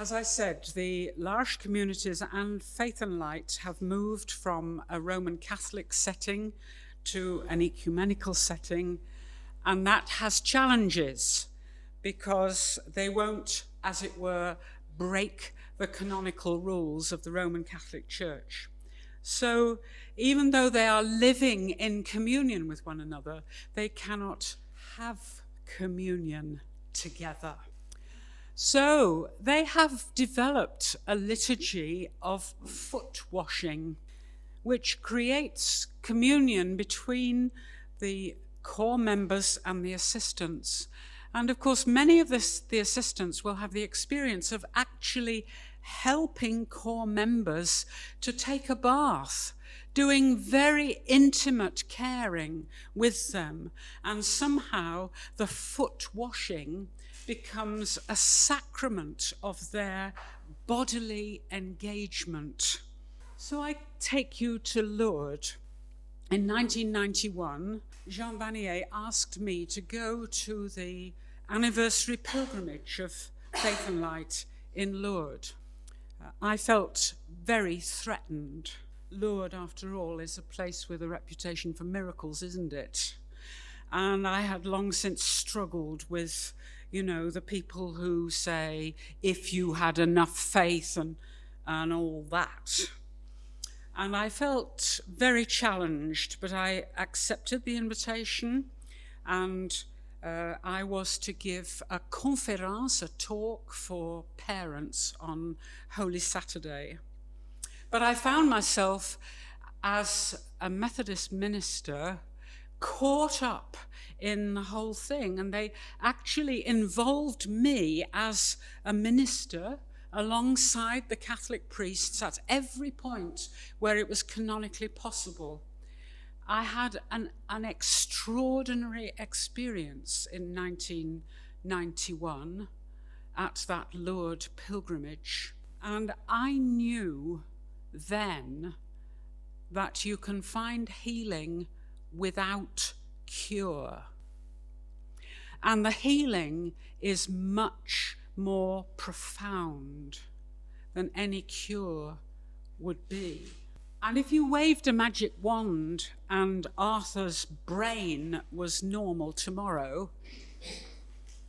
As I said, the L'Arche communities and Faith and Light have moved from a Roman Catholic setting to an ecumenical setting, and that has challenges because they won't, as it were, break the canonical rules of the Roman Catholic Church. So even though they are living in communion with one another, they cannot have communion together. So they have developed a liturgy of foot washing, which creates communion between the core members and the assistants. And of course, many of the assistants will have the experience of actually helping core members to take a bath, doing very intimate caring with them. And somehow the foot washing becomes a sacrament of their bodily engagement. So I take you to Lourdes. In 1991, Jean Vanier asked me to go to the anniversary pilgrimage of Faith and Light in Lourdes. I felt very threatened. Lourdes, after all, is a place with a reputation for miracles, isn't it? And I had long since struggled with, the people who say, if you had enough faith and all that. And I felt very challenged, but I accepted the invitation, and I was to give a conférence, a talk for parents on Holy Saturday. But I found myself, as a Methodist minister, caught up in the whole thing, and they actually involved me as a minister alongside the Catholic priests at every point where it was canonically possible. I had an extraordinary experience in 1991 at that Lourdes pilgrimage, and I knew then that you can find healing without cure. And the healing is much more profound than any cure would be. And if you waved a magic wand and Arthur's brain was normal tomorrow,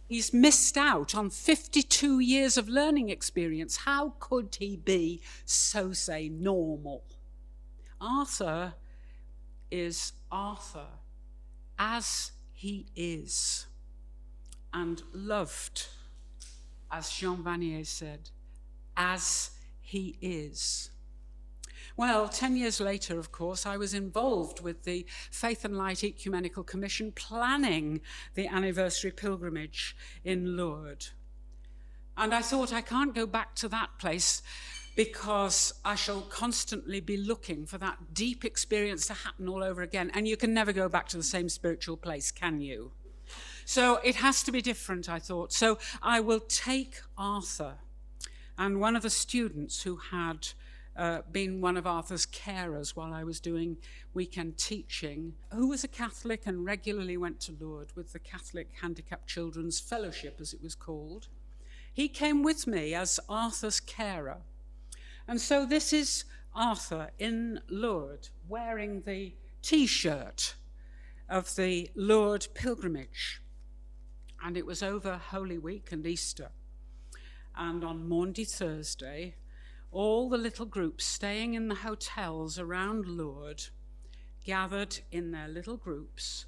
he's missed out on 52 years of learning experience. How could he be, so say, normal? Arthur is Arthur as he is, and loved, as Jean Vanier said, as he is. Well, 10 years later, of course, I was involved with the Faith and Light Ecumenical Commission planning the anniversary pilgrimage in Lourdes. And I thought, I can't go back to that place because I shall constantly be looking for that deep experience to happen all over again. And you can never go back to the same spiritual place, can you? So it has to be different, I thought. So I will take Arthur, and one of the students who had been one of Arthur's carers while I was doing weekend teaching, who was a Catholic and regularly went to Lourdes with the Catholic Handicapped Children's Fellowship, as it was called. He came with me as Arthur's carer. And so this is Arthur in Lourdes wearing the T-shirt of the Lourdes pilgrimage. And it was over Holy Week and Easter. And on Maundy Thursday, all the little groups staying in the hotels around Lourdes gathered in their little groups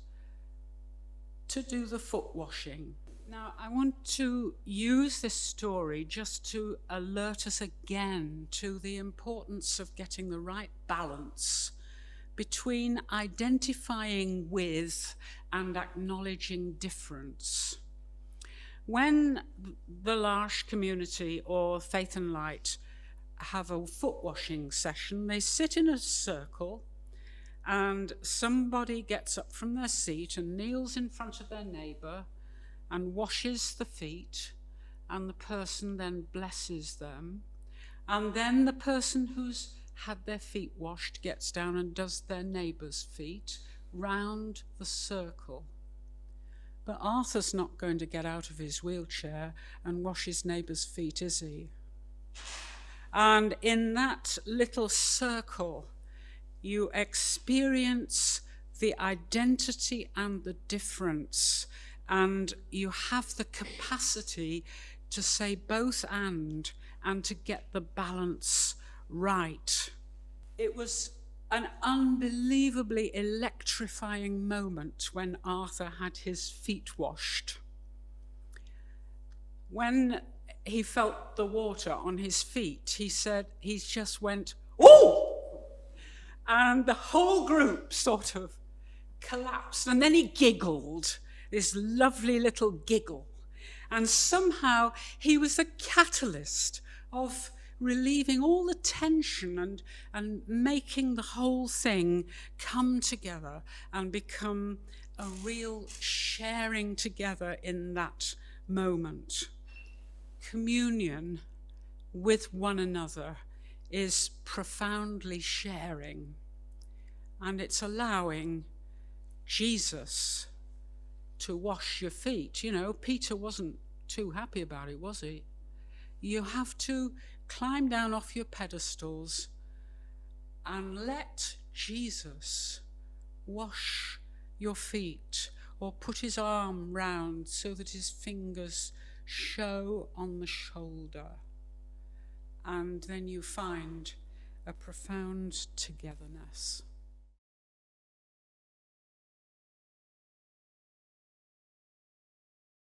to do the foot washing. Now, I want to use this story just to alert us again to the importance of getting the right balance between identifying with and acknowledging difference. When the L'Arche community or Faith and Light have a foot washing session, they sit in a circle and somebody gets up from their seat and kneels in front of their neighbour and washes the feet, and the person then blesses them, and then the person who's had their feet washed gets down and does their neighbour's feet round the circle. But Arthur's not going to get out of his wheelchair and wash his neighbour's feet, is he? And in that little circle, you experience the identity and the difference, and you have the capacity to say both and to get the balance right. It was an unbelievably electrifying moment when Arthur had his feet washed. When he felt the water on his feet, he said, he just went, "Ooh!" And the whole group sort of collapsed. And then he giggled, this lovely little giggle. And somehow he was the catalyst of relieving all the tension and making the whole thing come together and become a real sharing together in that moment. Communion with one another is profoundly sharing, and it's allowing Jesus to wash your feet. You know, Peter wasn't too happy about it, was he? You have to climb down off your pedestals and let Jesus wash your feet, or put his arm round so that his fingers show on the shoulder. And then you find a profound togetherness.